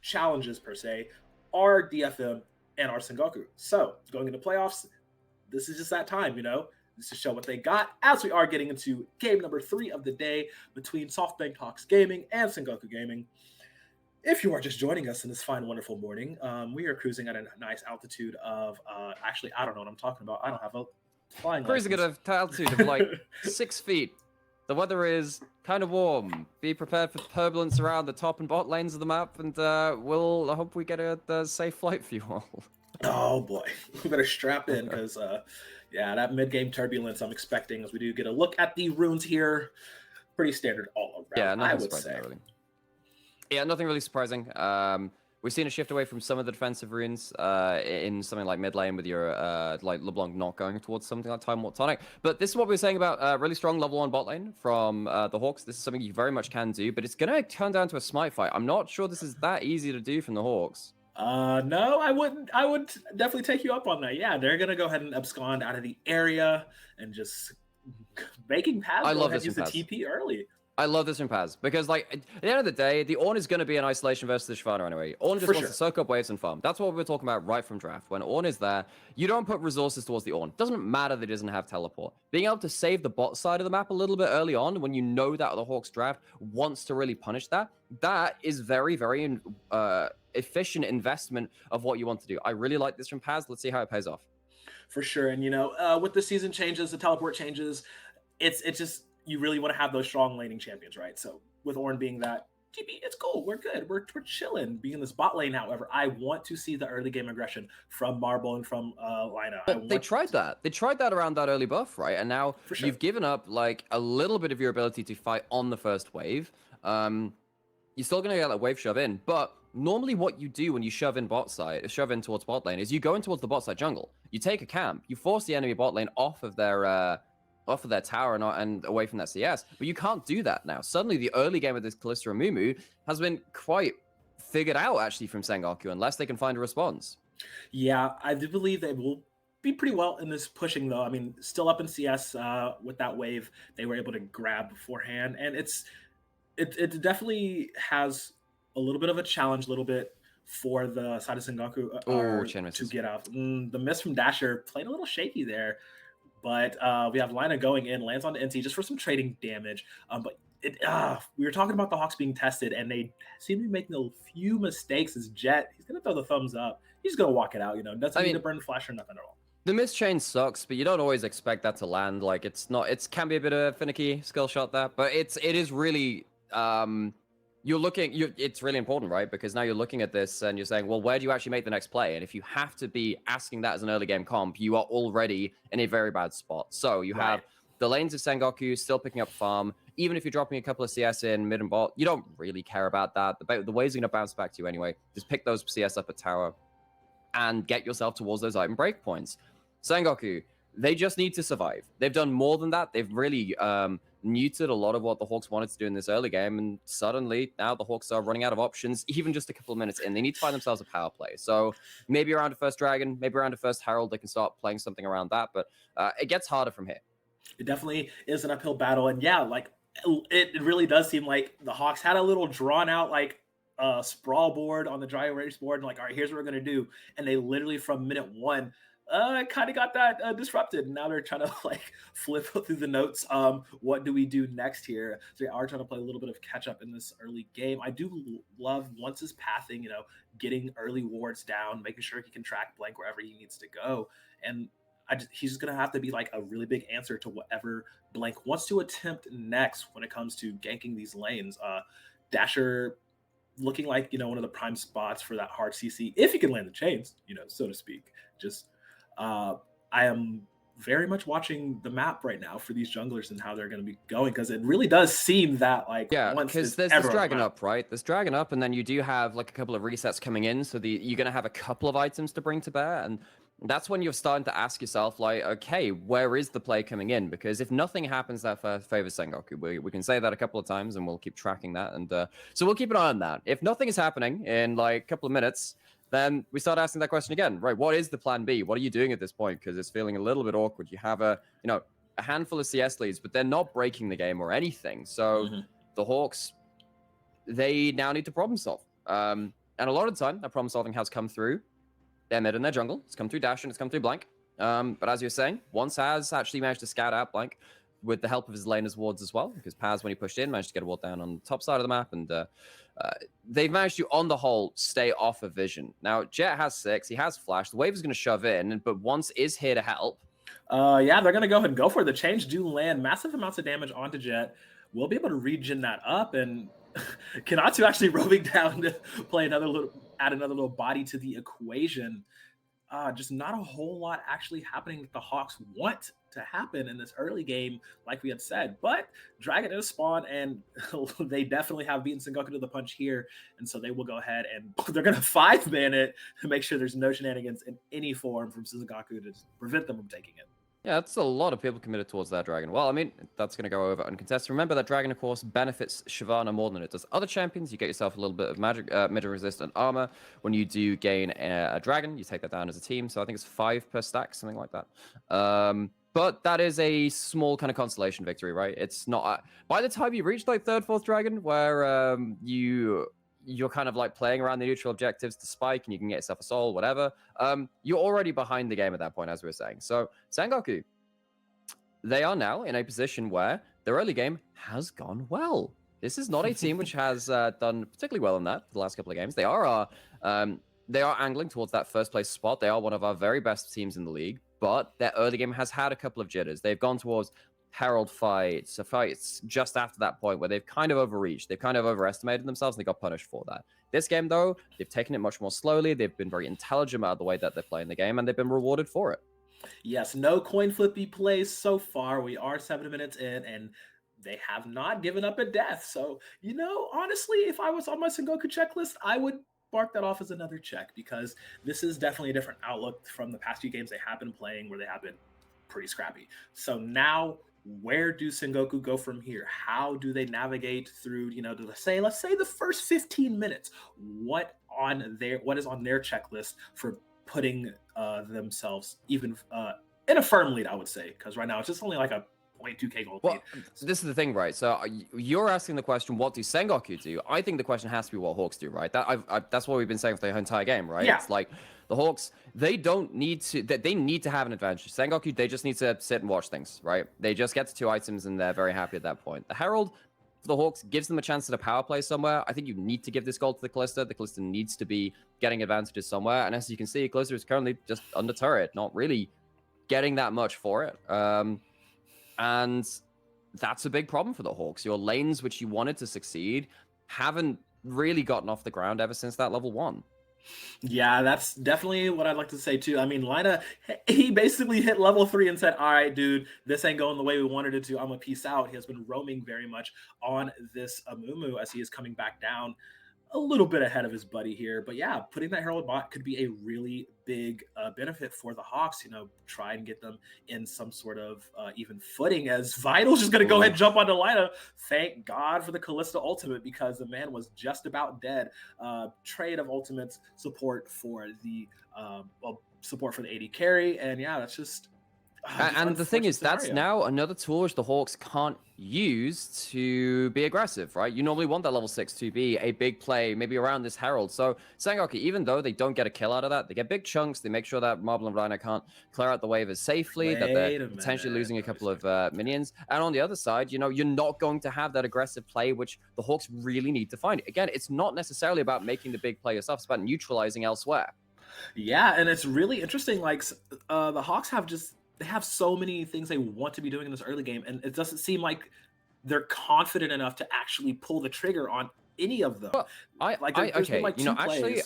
challenges per se are DFM and our Sengoku. So going into playoffs, this is just that time, This to show what they got as we are getting into game number 3 of the day between Softbank Hawks Gaming and Sengoku Gaming. If you are just joining us in this fine, wonderful morning, we are cruising at a nice altitude of, actually, I don't know what I'm talking about. I don't have a flying cruising license. at an altitude of like 6 feet. The weather is kind of warm. Be prepared for turbulence around the top and bot lanes of the map, and we'll hope we get a safe flight for you all. Oh boy, we better strap in because, yeah, that mid-game turbulence I'm expecting as we do get a look at the runes here. Pretty standard all around, I would say. Really. Yeah, nothing really surprising. We've seen a shift away from some of the defensive runes in something like mid lane with your like LeBlanc not going towards something like Time Warp Tonic. But this is what we were saying about really strong level 1 bot lane from the Hawks. This is something you very much can do, but it's going to turn down to a smite fight. I'm not sure this is that easy to do from the Hawks. No, I wouldn't. I would definitely take you up on that. Yeah, they're going to go ahead and abscond out of the area and just making Paz I love this use the TP early. I love this from Paz because, like, at the end of the day, the Ornn is going to be an isolation versus the Shyvana anyway. Ornn just wants to soak up waves and farm. That's what we were talking about right from draft. When Ornn is there, you don't put resources towards the Ornn. Doesn't matter that he doesn't have teleport. Being able to save the bot side of the map a little bit early on when you know that the Hawks draft wants to really punish that, that is very, very efficient investment of what you want to do. I really like this from Paz. Let's see how it pays off. For sure. And, with the season changes, the teleport changes, it's just, you really want to have those strong laning champions, right? So with Ornn being that, TP, it's cool. We're good. We're chilling. Being in this bot lane, however, I want to see the early game aggression from Marble and from Lina. But they tried that. They tried that around that early buff, right? And now you've given up like a little bit of your ability to fight on the first wave. You're still going to get that wave shove in, but normally what you do when you shove in towards bot lane is you go in towards the bot side jungle. You take a camp. You force the enemy bot lane off of their tower and away from that CS. But you can't do that now. Suddenly, the early game of this Kalista and Mumu has been quite figured out, actually, from Sengoku, unless they can find a response. Yeah, I do believe they will be pretty well in this pushing, though. I mean, still up in CS with that wave, they were able to grab beforehand. And it definitely has a little bit of a challenge, a little bit for the side of Sengoku to get out. The miss from Dasher played a little shaky there. But we have Lina going in, lands on the NT just for some trading damage. But we were talking about the Hawks being tested, and they seem to be making a few mistakes. As Jet, he's going to throw the thumbs up. He's going to walk it out. Doesn't need to burn flash or nothing at all. The miss chain sucks, but you don't always expect that to land. Like, it can be a bit of a finicky skill shot there, but it is really it's really important, right? Because now you're looking at this and you're saying, well, where do you actually make the next play? And if you have to be asking that as an early game comp, you are already in a very bad spot. So you have the lanes of Sengoku still picking up farm. Even if you're dropping a couple of CS in mid and bot, you don't really care about that. The waves are going to bounce back to you anyway. Just pick those CS up at tower and get yourself towards those item breakpoints. Sengoku, they just need to survive. They've done more than that. They've really neutered a lot of what the Hawks wanted to do in this early game, and suddenly now the Hawks are running out of options, even just a couple of minutes in. They need to find themselves a power play. So maybe around a first Dragon, maybe around a first Herald, they can start playing something around that, but it gets harder from here. It definitely is an uphill battle, and yeah, like it really does seem like the Hawks had a little drawn out like sprawl board on the dry erase board, and like, all right, here's what we're gonna do, and they literally from minute 1 kind of got that disrupted. And now they're trying to like flip through the notes. What do we do next here? So they are trying to play a little bit of catch up in this early game. I do love once his pathing, getting early wards down, making sure he can track Blank wherever he needs to go. And he's just going to have to be like a really big answer to whatever Blank wants to attempt next when it comes to ganking these lanes. Dasher looking like, one of the prime spots for that hard CC, if he can land the chains, so to speak. Just I am very much watching the map right now for these junglers and how they're going to be going, because it really does seem that like because there's this dragon up, right? There's dragon up, and then you do have like a couple of resets coming in, so you're going to have a couple of items to bring to bear, and that's when you're starting to ask yourself, like, okay, where is the play coming in? Because if nothing happens that favors Sengoku, we can say that a couple of times, and we'll keep tracking that, and so we'll keep an eye on that. If nothing is happening in like a couple of minutes, then we start asking that question again, right? What is the plan B? What are you doing at this point? Because it's feeling a little bit awkward. You have a handful of CS leads, but they're not breaking the game or anything. So the Hawks, they now need to problem solve. And a lot of the time, that problem solving has come through their mid and their jungle. It's come through Dash and it's come through Blank. But as you're saying, Once has actually managed to scout out Blank with the help of his laner's wards as well, because Paz, when he pushed in, managed to get a ward down on the top side of the map, and they've managed to, on the whole, stay off of vision. Now, Jet has 6, he has Flash, the wave is going to shove in, but Once is here to help. Yeah, they're going to go ahead and go for it. The change do land massive amounts of damage onto Jet. We'll be able to regen that up, and Kanatu actually roving down to play add another little body to the equation. Just not a whole lot actually happening that the Hawks want to happen in this early game, like we had said. But Dragon is spawn, and they definitely have beaten Sengoku to the punch here. And so they will go ahead and they're going to 5-man it to make sure there's no shenanigans in any form from Sengoku to prevent them from taking it. Yeah, that's a lot of people committed towards that Dragon. Well, I mean, that's going to go over uncontested. Remember that Dragon, of course, benefits Shyvana more than it does other champions. You get yourself a little bit of magic, mid-resistant armor. When you do gain a Dragon, you take that down as a team. So I think it's 5 per stack, something like that. But that is a small kind of consolation victory, right? It's not... by the time you reach, like, 3rd, 4th Dragon, where you're kind of like playing around the neutral objectives to spike and you can get yourself a soul, whatever. You're already behind the game at that point, as we were saying. So Sengoku, they are now in a position where their early game has gone well. This is not a team which has done particularly well in that for the last couple of games. They are angling towards that 1st place spot. They are one of our very best teams in the league, but their early game has had a couple of jitters. They've gone towards Herald fights, so fights just after that point where they've kind of overreached. They've kind of overestimated themselves and they got punished for that. This game, though, they've taken it much more slowly. They've been very intelligent about the way that they're playing the game, and they've been rewarded for it. Yes, no coin flippy plays so far. We are 7 minutes in, and they have not given up a death. So, honestly, if I was on my Sengoku checklist, I would mark that off as another check, because this is definitely a different outlook from the past few games they have been playing, where they have been pretty scrappy. So now, where do Sengoku go from here? How do they navigate through, let's say the first 15 minutes? What is on their checklist for putting themselves even in a firm lead, I would say, because right now it's just only like a 0.2k gold lead. Well, this is the thing, right? So you're asking the question, what do Sengoku do? I think the question has to be what Hawks do, right? That's what we've been saying for the entire game, right? Yeah. It's like the Hawks, they need to have an advantage. Sengoku, they just need to sit and watch things, right? They just get to 2 items and they're very happy at that point. The Herald, for the Hawks, gives them a chance at a power play somewhere. I think you need to give this gold to the Kalista. The Kalista needs to be getting advantages somewhere. And as you can see, Kalista is currently just under turret, not really getting that much for it. And that's a big problem for the Hawks. Your lanes, which you wanted to succeed, haven't really gotten off the ground ever since that level 1. Yeah, that's definitely what I'd like to say too. I mean, Lina, he basically hit level 3 and said, all right, dude, this ain't going the way we wanted it to. I'm gonna peace out. He has been roaming very much on this Amumu as he is coming back down a little bit ahead of his buddy here. But yeah, putting that Herald bot could be a really big benefit for the Hawks, try and get them in some sort of even footing, as Vital's just going to go ahead and jump onto Lina. Thank God for the Kalista ultimate, because the man was just about dead. Trade of ultimates, support for the AD carry. And yeah, that's just... And the thing is, that's now another tool which the Hawks can't use to be aggressive, right? You normally want that level 6 to be a big play, maybe around this Herald. So Sengoku, even though they don't get a kill out of that, they get big chunks. They make sure that Marble and Rhino can't clear out the wave as safely, that they're potentially losing a couple of minions. And on the other side, you're not going to have that aggressive play, which the Hawks really need to find. Again, it's not necessarily about making the big play yourself. It's about neutralizing elsewhere. Yeah, and it's really interesting. Like, the Hawks they have so many things they want to be doing in this early game, and it doesn't seem like they're confident enough to actually pull the trigger on any of them. Well, actually,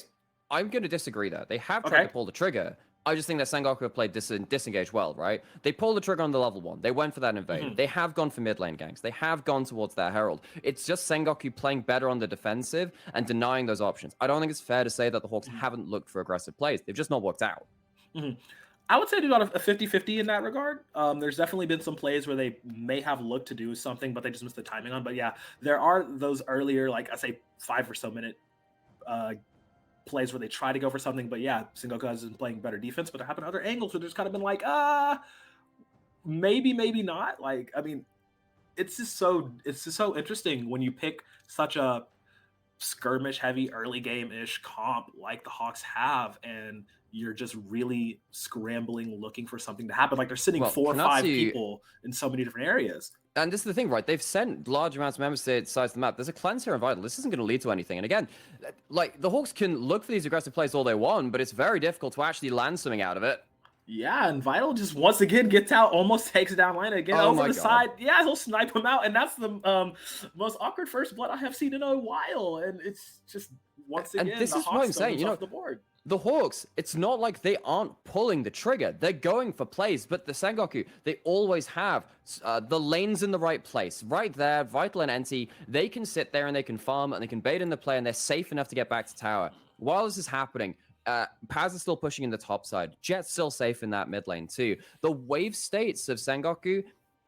I'm going to disagree there. They have tried to pull the trigger. I just think that Sengoku have played disengage well, right? They pulled the trigger on the level 1. They went for that invade. They have gone for mid lane ganks. They have gone towards that Herald. It's just Sengoku playing better on the defensive and denying those options. I don't think it's fair to say that the Hawks haven't looked for aggressive plays. They've just not worked out. I would say do about a 50-50 in that regard. There's definitely been some plays where they may have looked to do something, but they just missed the timing on. But yeah, there are those earlier, like I say, 5 or so minute plays where they try to go for something. But yeah, Sengoku has been playing better defense, but there have been other angles where there's kind of been like, maybe not. Like, I mean, it's just so interesting when you pick such a skirmish heavy early game ish comp like the Hawks have, and you're just really scrambling looking for something to happen. Like they're sending Well, 4 or 5 Kanatsu, people in so many different areas. and this is the thing, right? They've sent large amounts of members to sides of the map. There's a cleanse here in Vital. This isn't going to lead to anything. And again, like the Hawks can look for these aggressive plays all they want, but it's very difficult to actually land something out of it. Yeah, and Vital just once again gets out, almost takes down Lina again over the side. Yeah, he'll snipe him out, and that's the most awkward first blood I have seen in a while. And it's just once again, and this the is Hawks what I'm saying. You know, off the board. The Hawks, it's not like they aren't pulling the trigger. They're going for plays, but the Sengoku, they always have the lanes in the right place. Right there, Vital and NT, they can sit there and they can farm and they can bait in the play and they're safe enough to get back to tower. While this is happening, Paz is still pushing in the top side. Jet's still safe in that mid lane too. The wave states of Sengoku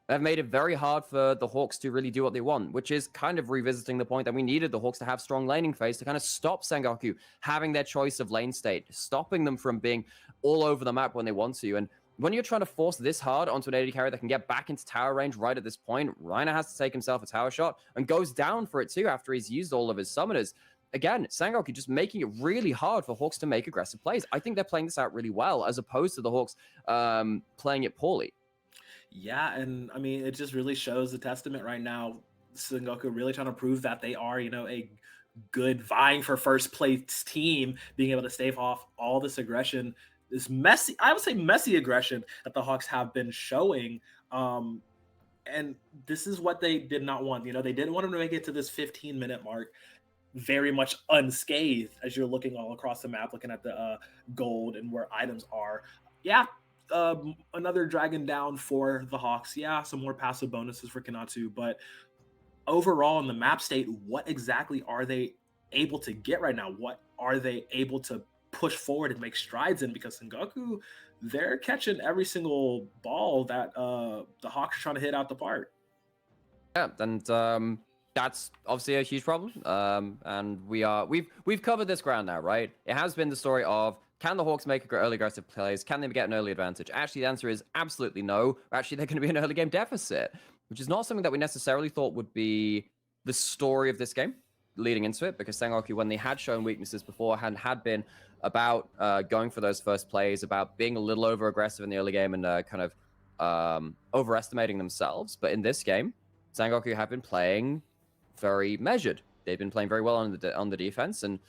have made it very hard for the Hawks to really do what they want, which is kind of revisiting the point that we needed the Hawks to have strong laning phase to kind of stop Sengoku having their choice of lane state, stopping them from being all over the map when they want to. And when you're trying to force this hard onto an AD carry that can get back into tower range right at this point, Reiner has to take himself a tower shot and goes down for it too after he's used all of his summoners. Again, Sengoku just making it really hard for Hawks to make aggressive plays. I think they're playing this out really well as opposed to the Hawks playing it poorly. Yeah, and I mean, it just really shows the testament right now. Sengoku really trying to prove that they are, a good vying for first place team, being able to stave off all this aggression, this messy, I would say messy aggression that the Hawks have been showing. And this is what they did not want. They didn't want them to make it to this 15-minute mark very much unscathed as you're looking all across the map, looking at the gold and where items are. Yeah, another dragon down for the Hawks. Yeah, some more passive bonuses for Kanatsu, but overall in the map state, what exactly are they able to get right now? What are they able to push forward and make strides in? Because Sengoku, they're catching every single ball that the Hawks are trying to hit out the park. Yeah, and that's obviously a huge problem. And we've covered this ground now, right? It has been the story of, can the Hawks make early aggressive plays? Can they get an early advantage? Actually, the answer is absolutely no. Actually, they're going to be an early game deficit, which is not something that we necessarily thought would be the story of this game leading into it, because Sengoku, when they had shown weaknesses beforehand, had been about going for those first plays, about being a little over aggressive in the early game and kind of overestimating themselves. But in this game, Sengoku have been playing very measured. They've been playing very well on the defense, and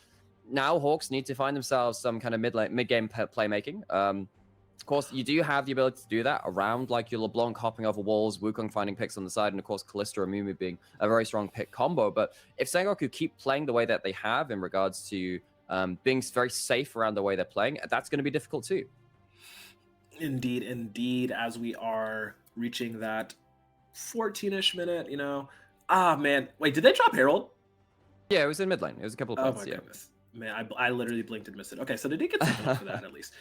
now Hawks need to find themselves some kind of mid-game playmaking. Of course, you do have the ability to do that around like your LeBlanc hopping over walls, Wukong finding picks on the side, and of course Kalista and Mumu being a very strong pick combo. But if Sengoku keep playing the way that they have in regards to being very safe around the way they're playing, that's going to be difficult too. Indeed, as we are reaching that 14-ish minute, man, wait, did they drop Herald? Yeah, it was in mid lane. It was a couple of points. Oh my goodness. Man, I literally blinked and missed it. Okay, so they did get something for that at least.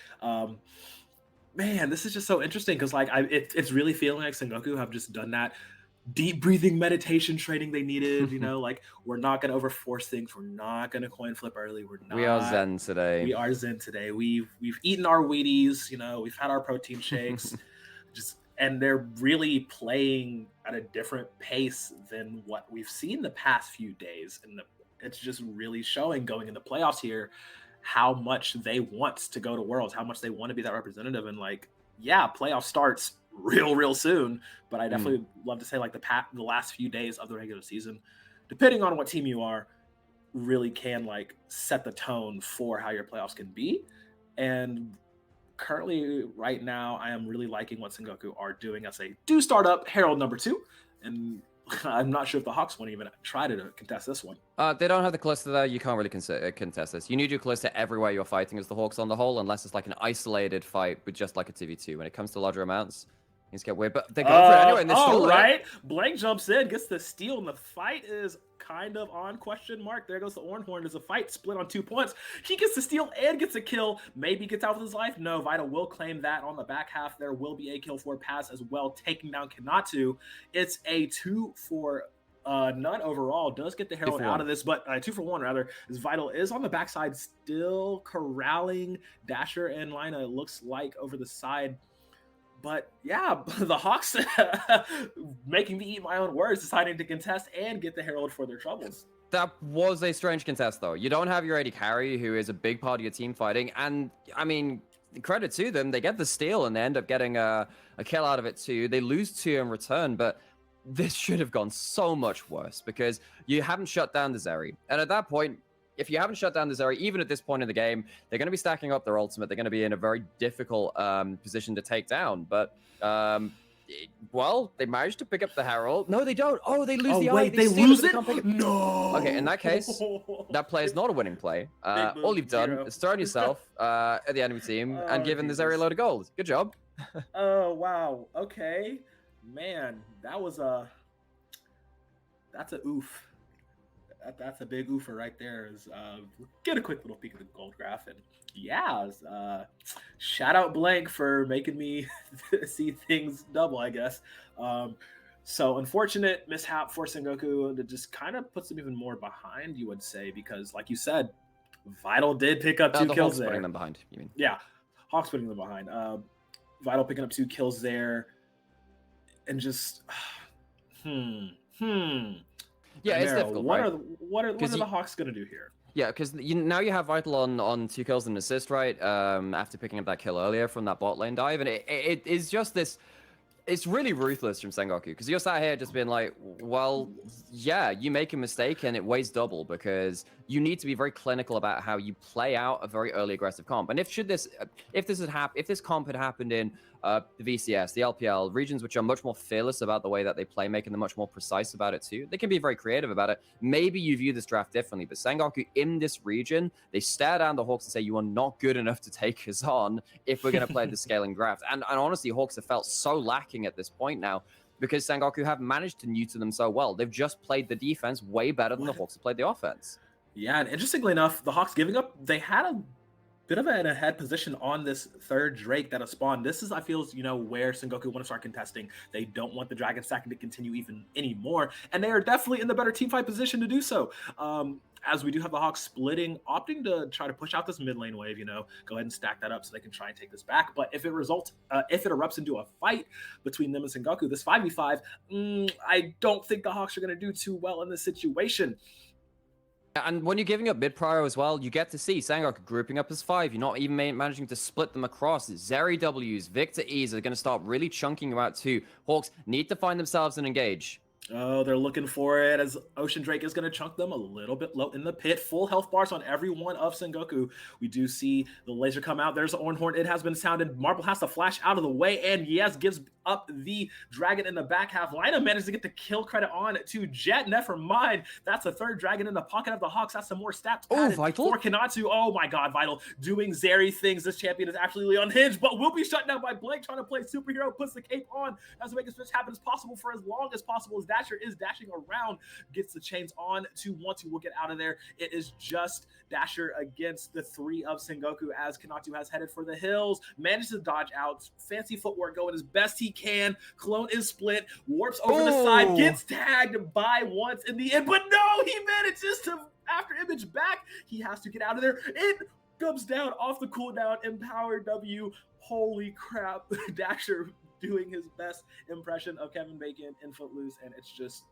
Man, this is just so interesting because it's really feeling like Sengoku have just done that deep breathing meditation training they needed. Like we're not gonna overforce things. We're not gonna coin flip early. We are zen today. We are zen today. We've eaten our Wheaties. We've had our protein shakes. And they're really playing at a different pace than what we've seen the past few days, and it's just really showing going in the playoffs here how much they want to go to Worlds, how much they want to be that representative. And playoff starts real soon, but I definitely love to say the last few days of the regular season, depending on what team you are, really can set the tone for how your playoffs can be. And currently right now I am really liking what Sengoku are doing as they do start up Herald number 2, and I'm not sure if the Hawks won't even try to contest this one. They don't have the Kalista there. You can't really contest this. You need your Kalista everywhere you're fighting as the Hawks on the whole, unless it's like an isolated fight with just like a 2v2. When it comes to larger amounts, things get weird, but they go for it anyway. And all right, Blank jumps in, gets the steal, and the fight is kind of on question mark. There goes the Ornhorn. There's a fight split on 2 points. He gets the steal and gets a kill. Maybe gets out with his life. No, Vital will claim that on the back half. There will be a kill for Paz as well, taking down Kanatu. It's a 2 for none overall. Does get the Herald out of this, but 2 for 1 rather, as Vital is on the backside still corralling Dasher and Lina, it looks like, over the side. But yeah, the Hawks making me eat my own words, deciding to contest and get the Herald for their troubles. That was a strange contest, though. You don't have your AD carry, who is a big part of your team fighting, and I mean, credit to them, they get the steal and they end up getting a kill out of it too. They lose 2 in return, but this should have gone so much worse because you haven't shut down the Zeri. And at that point, if you haven't shut down the Zeri, even at this point in the game, they're going to be stacking up their ultimate. They're going to be in a very difficult position to take down. But well, they managed to pick up the Herald. No, they don't. Oh, they lose the eye. Wait, they lose it? No. Okay, in that case, that play is not a winning play. All you've done is thrown yourself at the enemy team and given the Zeri a load of gold. Good job. Oh, wow. Okay. Man, that's a oof. That's a big oofer right there. Get a quick little peek at the gold graph, and yeah, shout out Blank for making me see things double, I guess. So unfortunate mishap for Sengoku that just kind of puts them even more behind, you would say, because like you said, Vital did pick up 2 kills Hawks there. putting them behind, you mean? Yeah, Hawks putting them behind. Vital picking up 2 kills there, and just Yeah, it's difficult. What right? what are the Hawks gonna do here? Yeah, because now you have Vital on 2 kills and an assist, right? After picking up that kill earlier from that bot lane dive, and it is just this. It's really ruthless from Sengoku because you're sat here just being like, well, yeah, you make a mistake and it weighs double because you need to be very clinical about how you play out a very early aggressive comp. And if this comp had happened in the VCS, the LPL, regions which are much more fearless about the way that they play, making them much more precise about it too, they can be very creative about it. Maybe you view this draft differently, but Sengoku in this region, they stare down the Hawks and say, you are not good enough to take us on if we're going to play the scaling draft. And honestly, Hawks have felt so lacking at this point now because Sengoku have managed to neuter them so well. They've just played the defense way better than the Hawks have played the offense. Yeah, and interestingly enough, the Hawks giving up, they had a bit of an ahead position on this 3rd Drake that has spawned. This is, I feel, where Sengoku want to start contesting. They don't want the Dragon stacking to continue even anymore, and they are definitely in the better team fight position to do so. As we do have the Hawks opting to try to push out this mid lane wave, go ahead and stack that up so they can try and take this back. But if it erupts into a fight between them and Sengoku, this 5v5, I don't think the Hawks are going to do too well in this situation. And when you're giving up mid prior as well, you get to see Sengoku grouping up as 5. You're not even managing to split them across. Zeri W's, Victor E's are going to start really chunking you out too. Hawks need to find themselves and engage. Oh, they're looking for it as Ocean Drake is going to chunk them a little bit low in the pit. Full health bars on every one of Sengoku. We do see the laser come out. There's the Ornhorn. It has been sounded. Marble has to flash out of the way, and yes, gives up the dragon in the back half. Lina managed to get the kill credit on to Jet. Never mind. That's a 3rd dragon in the pocket of the Hawks. That's some more stats. Oh, Vital. For Kanatsu. Oh my God, Vital doing Zeri things. This champion is absolutely unhinged, but will be shut down by Blake trying to play superhero. Puts the cape on as to make as much happen as possible for as long as possible as Dasher is dashing around. Gets the chains on to want to get out of there. It is just Dasher against the 3 of Sengoku as Kanatu has headed for the hills. Manages to dodge out. Fancy footwork going as best he can. Clone is split. Warps over the side. Gets tagged by once in the end. But no, he manages to, after image back, he has to get out of there. It comes down off the cooldown. Empower W. Holy crap. Dasher doing his best impression of Kevin Bacon in Footloose, and it's just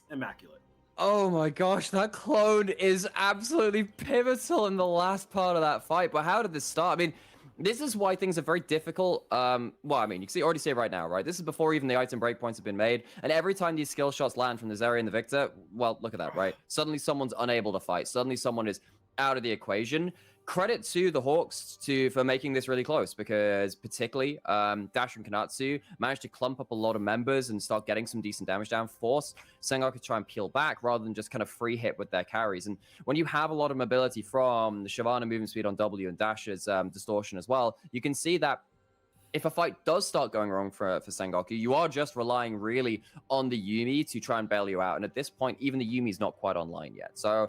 immaculate. Oh my gosh, that clone is absolutely pivotal in the last part of that fight. But how did this start? I mean, this is why things are very difficult. Well, I mean, you can already see it right now, right? This is before even the item breakpoints have been made. And every time these skill shots land from the Zeri and the Victor, well, look at that, right? Suddenly someone's unable to fight. Suddenly someone is out of the equation. Credit to the Hawks for making this really close because particularly Dash and Kanatsu managed to clump up a lot of members and start getting some decent damage down, force Sengoku to try and peel back rather than just kind of free hit with their carries. And when you have a lot of mobility from the Shyvana movement speed on W and Dash's distortion as well, you can see that if a fight does start going wrong for Sengoku, you are just relying really on the Yuumi to try and bail you out. And at this point, even the Yuumi's not quite online yet. So,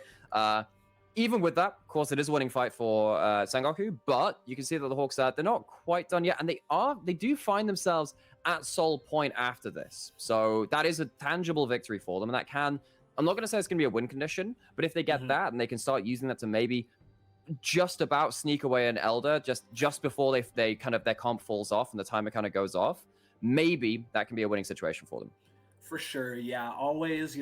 even with that, of course, it is a winning fight for Sengoku, but you can see that the Hawks they're not quite done yet, and they do find themselves at Soul Point after this. So that is a tangible victory for them, and that can, I'm not going to say it's going to be a win condition, but if they get that and they can start using that to maybe just about sneak away an Elder just before they kind of their comp falls off and the timer kind of goes off, maybe that can be a winning situation for them. For sure, yeah. Always,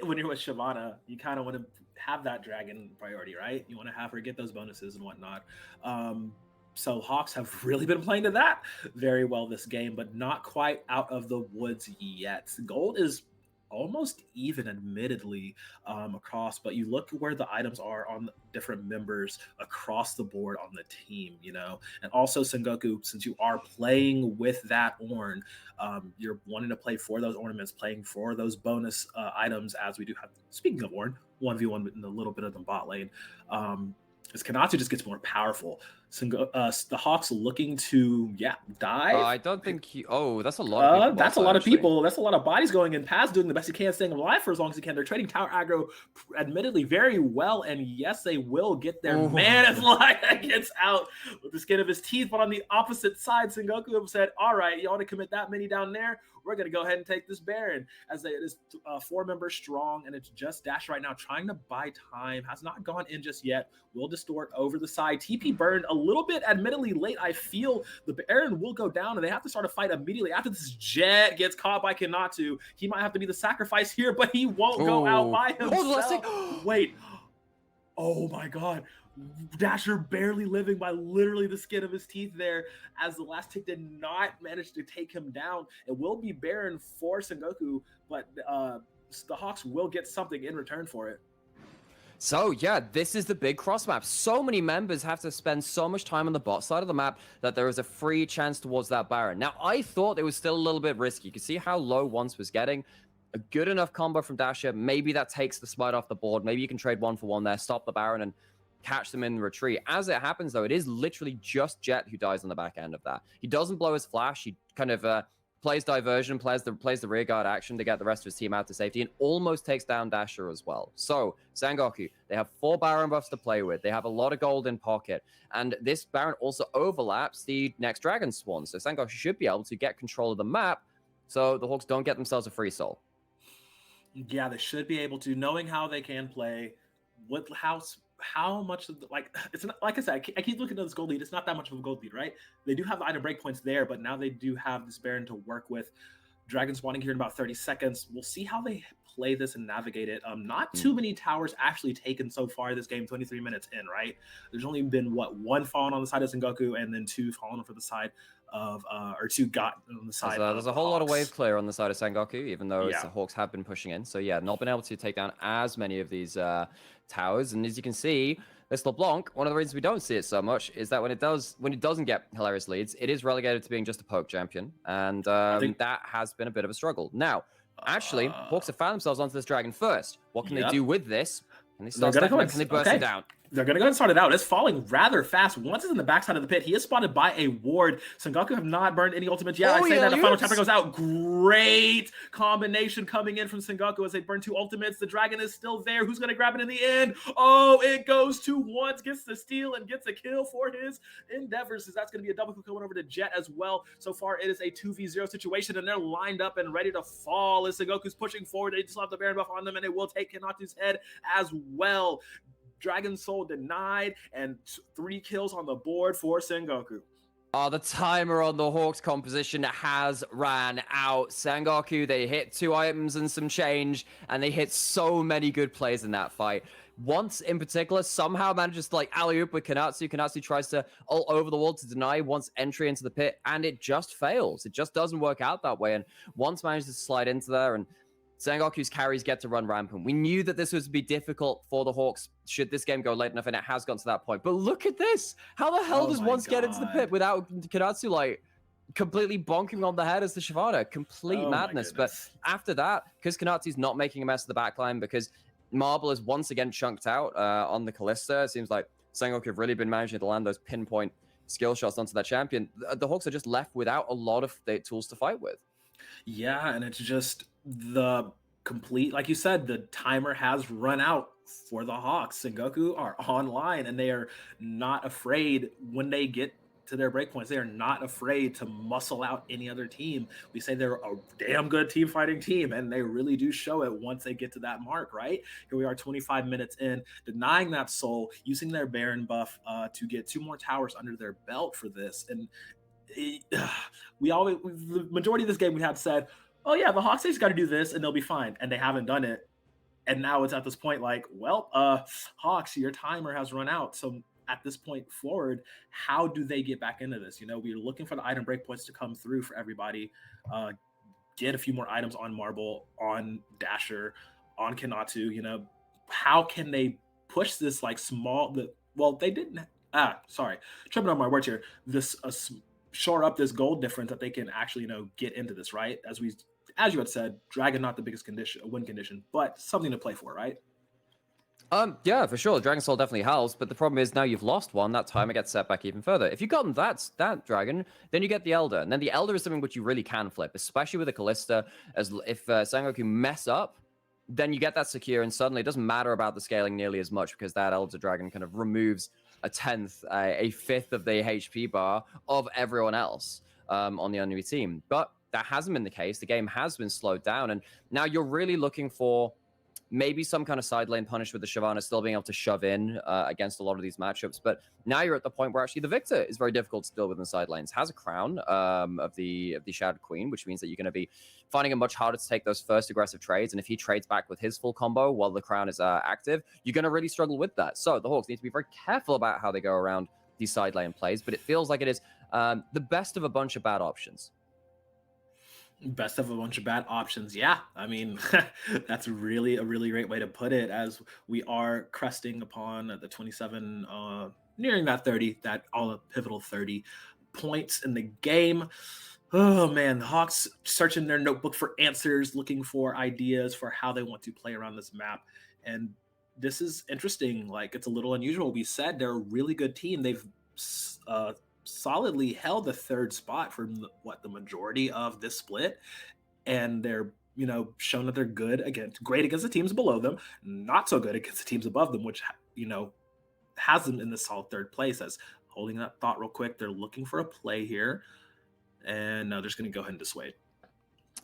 when you're with Shyvana, you kind of want to have that dragon priority, right? You want to have her get those bonuses and whatnot. Um, so Hawks have really been playing to that very well this game, but not quite out of the woods yet. Gold is almost even, admittedly, across, but you look where the items are on the different members across the board on the team, you know. And also Sengoku, since you are playing with that Ornn, you're wanting to play for those ornaments, playing for those bonus items, as we do have. Speaking of Ornn, 1v1 in a little bit of the bot lane. As Kanatu just gets more powerful. The Hawks looking to dive. I don't think you. Oh, that's a lot of people. That's a Side, lot of actually. people. That's a lot of bodies going in. Paz doing the best he can, staying alive for as long as he can. They're trading tower aggro, admittedly, very well. And yes, they will get their man as light gets out with the skin of his teeth. But on the opposite side, Sengoku said, all right, you want to commit that many down there? We're going to go ahead and take this Baron. As it is 4 members strong, and it's just Dash right now trying to buy time. Has not gone in just yet. Will distort over the side. TP burned a little bit, admittedly late. I feel the Baron will go down, and they have to start a fight immediately after this Jet gets caught by Kanatu. He might have to be the sacrifice here, but he won't go out by himself. Wait. Oh my God. Dasher barely living by literally the skin of his teeth there, as the last tick did not manage to take him down. It will be Baron for Sengoku, but the Hawks will get something in return for it. So yeah, this is the big cross map. So many members have to spend so much time on the bot side of the map that there is a free chance towards that Baron. Now, I thought it was still a little bit risky. You can see how low Once was getting. A good enough combo from Dasher. Maybe that takes the smite off the board. Maybe you can trade 1-for-1 there, stop the Baron, and catch them in the retreat. As it happens, though, it is literally just Jet who dies on the back end of that. He doesn't blow his flash. He kind of plays diversion, plays the rear guard action to get the rest of his team out to safety, and almost takes down Dasher as well. So, Sengoku, they have 4 Baron buffs to play with. They have a lot of gold in pocket. And this Baron also overlaps the next Dragon Swarm. So Sengoku should be able to get control of the map so the Hawks don't get themselves a free soul. Yeah, they should be able to, knowing how they can play, what how much of the, it's not, like I said, I keep looking at this gold lead. It's not that much of a gold lead, right? They do have the item breakpoints there, but now they do have this Baron to work with. Dragon spawning here in about 30 seconds. We'll see how they play this and navigate it. Not too many towers actually taken so far this game, 23 minutes in, right? There's only been, what, 1 fallen on the side of Sengoku and then 2 fallen for the side of, or 2 got on the side of there's a whole lot of wave clear on the side of Sengoku, even though the Hawks have been pushing in. So yeah, not been able to take down as many of these towers. And as you can see, this LeBlanc, one of the reasons we don't see it so much is that when it doesn't get hilarious leads, it is relegated to being just a poke champion. And that has been a bit of a struggle. Now, actually, Hawks have found themselves onto this dragon first. What can they do with this? Can they start can they burst it down? They're going to go and start it out. It's falling rather fast. Once it's in the backside of the pit, he is spotted by a ward. Sengoku have not burned any ultimates yet. I say that the final chapter goes out. Great combination coming in from Sengoku as they burn 2 ultimates. The dragon is still there. Who's going to grab it in the end? Oh, it goes to Once, gets the steal and gets a kill for his endeavors. As that's going to be a double kill coming over to Jet as well. So far, it is a 2v0 situation, and they're lined up and ready to fall as Sengoku's pushing forward. They just have the Baron buff on them, and it will take Kanatu's head as well. Dragon Soul denied, and 3 kills on the board for Sengoku. Oh, the timer on the Hawks composition has ran out. Sengoku, they hit 2 items and some change, and they hit so many good plays in that fight. Once, in particular, somehow manages to alley-oop with Kanatu. Kanatu tries to ult over the wall to deny Once entry into the pit, and it just fails. It just doesn't work out that way, and Once manages to slide into there, and Sengoku's carries get to run rampant. We knew that this would be difficult for the Hawks should this game go late enough, and it has gotten to that point. But look at this. How the hell does Once get into the pit without Kanatsu, completely bonking on the head as the Shyvana? Complete madness. But after that, because Kanatsu's not making a mess of the backline, because Marble is once again chunked out on the Kalista, it seems like Sengoku have really been managing to land those pinpoint skill shots onto that champion. The Hawks are just left without a lot of the tools to fight with. Yeah, and it's just the complete, like you said, the timer has run out for the Hawks. Sengoku are online, and they are not afraid when they get to their breakpoints. They are not afraid to muscle out any other team. We say they're a damn good team fighting team, and they really do show it once they get to that mark, right? Here we are 25 minutes in, denying that soul, using their Baron buff to get 2 more towers under their belt for this. And the majority of this game we had said, oh yeah, the Hawks just got to do this and they'll be fine. And they haven't done it. And now it's at this point like, well, Hawks, your timer has run out. So at this point forward, how do they get back into this? We're looking for the item breakpoints to come through for everybody. Get a few more items on Marble, on Dasher, on Kanatu. How can they push this like well, they didn't. Sorry, tripping on my words here. This shore up this gold difference that they can actually get into this, right? As you had said, Dragon not the biggest win condition, but something to play for, right? Yeah, for sure. Dragon Soul definitely helps, but the problem is now you've lost one. That time it gets set back even further. If you've gotten that dragon, then you get the Elder, and then the Elder is something which you really can flip, especially with a Callista. As if Sengoku mess up, then you get that secure, and suddenly it doesn't matter about the scaling nearly as much because that Elder Dragon kind of removes a 10th, a 5th of the HP bar of everyone else on the enemy team. But that hasn't been the case. The game has been slowed down, and now you're really looking for maybe some kind of side lane punish with the Shyvana still being able to shove in against a lot of these matchups. But now you're at the point where actually the Victor is very difficult to deal with in the side lanes. Has a crown of the Shadowed Queen, which means that you're going to be finding it much harder to take those first aggressive trades. And if he trades back with his full combo while the crown is active, you're going to really struggle with that. So the Hawks need to be very careful about how they go around these side lane plays. But it feels like it is the best of a bunch of bad options. Best of a bunch of bad options. Yeah, I mean, that's really a really great way to put it, as we are cresting upon the 27, nearing that 30, that all pivotal 30 points in the game. Oh man, Hawks searching their notebook for answers, looking for ideas for how they want to play around this map. And this is interesting. Like, it's a little unusual. We said they're a really good team. They've solidly held the third spot for the majority of this split, and they're shown that they're great against the teams below them, not so good against the teams above them, which has them in the solid third place. As holding that thought real quick, they're looking for a play here, and they're just going to go ahead and dissuade.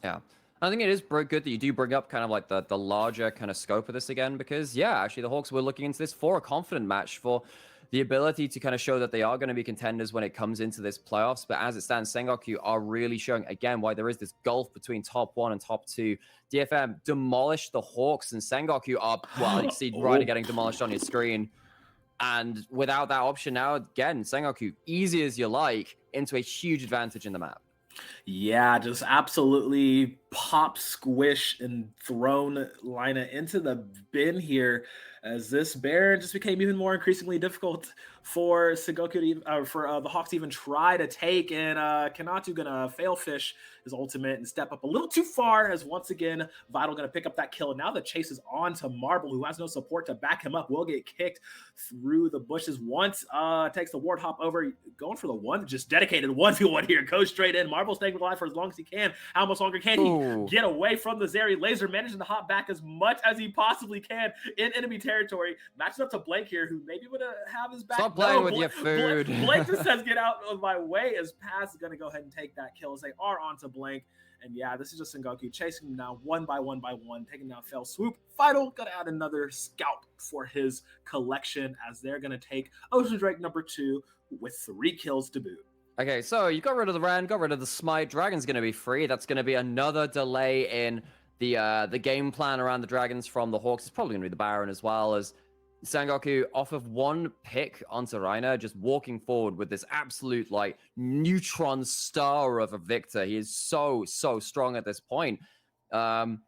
Yeah. I think it is good that you do bring up kind of like the larger kind of scope of this again, because yeah, actually the Hawks were looking into this for a confident match, for the ability to kind of show that they are going to be contenders when it comes into this playoffs. But as it stands, Sengoku are really showing again why there is this gulf between top 1 and top 2. DFM demolished the Hawks, and Sengoku are, well, you see Ryder getting demolished on your screen. And without that option now, again, Sengoku, easy as you like, into a huge advantage in the map. Yeah, just absolutely pop, squish, and thrown Lina into the bin here, as this Baron just became even more increasingly difficult for Sengoku for the Hawks to even try to take. And Kanatu gonna fail fish his ultimate and step up a little too far, as once again Vital gonna pick up that kill. And now the chase is on to Marble, who has no support to back him up. Will get kicked through the bushes once. Takes the ward hop over, going for the one, just dedicated 1v1 here. Goes straight in. Marble staying alive for as long as he can. How much longer can he get away from the Zeri laser? Managing to hop back as much as he possibly can in enemy territory. Matching up to Blank here, who maybe would have his back. Stop playing with your food. Blank just says, get out of my way, as Paz is going to go ahead and take that kill as they are onto Blank. And yeah, this is just Sengoku chasing him down one by one, taking down Fell Swoop. Vital going to add another scalp for his collection, as they're going to take Ocean Drake number 2 with 3 kills to boot. Okay, so you got rid of the Ren, got rid of the Smite. Dragon's going to be free. That's going to be another delay in the game plan around the Dragons from the Hawks. It's probably going to be the Baron as well, as Sengoku, off of one pick onto Reiner, just walking forward with this absolute like neutron star of a Victor. He is so strong at this point. And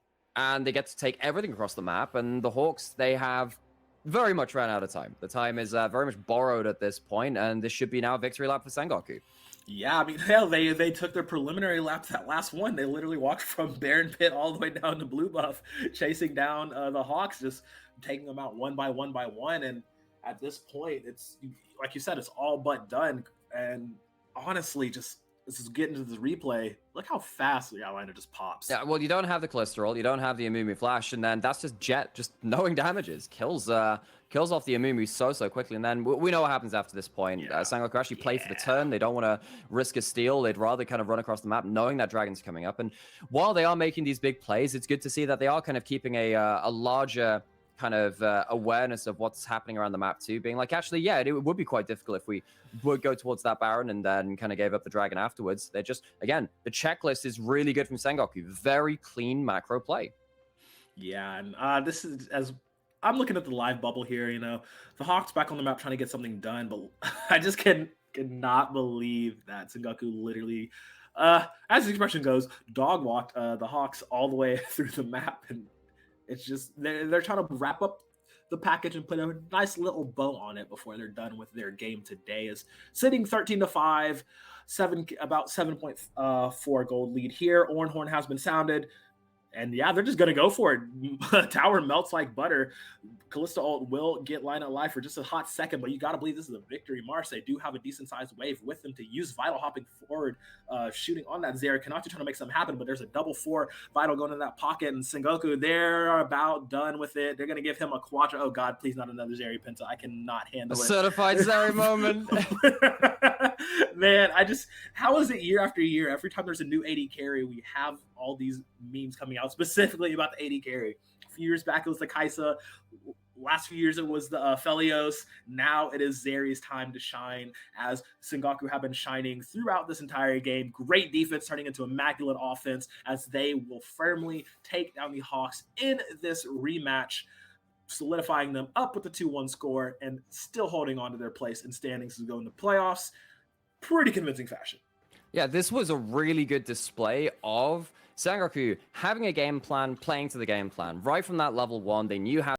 they get to take everything across the map, and the Hawks, they have very much ran out of time. The time is very much borrowed at this point, and this should be now a victory lap for Sengoku. Yeah, I mean, hell, they took their preliminary lap that last one. They literally walked from Baron Pit all the way down to Blue Buff, chasing down the Hawks, just taking them out one by one. And at this point, it's like you said, it's all but done. And honestly, just this is getting to this replay. Look how fast the outliner just pops. Yeah, well, you don't have the cholesterol, you don't have the Amumu Flash, and then that's just Jet just knowing damages. Kills off the Amumu so quickly, and then we know what happens after this point. Yeah. Sengoku actually play for the turn. They don't want to risk a steal. They'd rather kind of run across the map knowing that Dragon's coming up. And while they are making these big plays, it's good to see that they are kind of keeping a larger kind of awareness of what's happening around the map too, being like, actually, yeah, it would be quite difficult if we would go towards that Baron and then kind of gave up the Dragon afterwards. They're just, again, the checklist is really good from Sengoku. Very clean macro play. Yeah, and this is as I'm looking at the live bubble here. The Hawks back on the map trying to get something done, but I just cannot believe that Sengoku literally, as the expression goes, dog walked the Hawks all the way through the map, and it's just they're trying to wrap up the package and put a nice little bow on it before they're done with their game today. Is sitting 13-5, about 7.4 gold lead here. Ornhorn has been sounded. And yeah, they're just gonna go for it. Tower melts like butter. Kalista ult will get line of life for just a hot second, but you gotta believe this is a victory march. They do have a decent sized wave with them to use. Vital hopping forward, shooting on that Zeri. Kanatu trying to make something happen, but there's a double 4. Vital going in that pocket, and Sengoku, they're about done with it. They're gonna give him a quadra. Oh god, please not another Zeri Penta. I cannot handle A it. certified Zeri moment. Man, how is it year after year? Every time there's a new AD carry, we have all these memes coming out specifically about the AD carry. A few years back, it was the Kaisa. Last few years, it was the Felios. Now it is Zeri's time to shine, as Sengoku have been shining throughout this entire game. Great defense turning into immaculate offense, as they will firmly take down the Hawks in this rematch, solidifying them up with the 2-1 score and still holding on to their place in standings to go in the playoffs. Pretty convincing fashion. Yeah, this was a really good display of Sengoku having a game plan, playing to the game plan. Right from that level 1, they knew how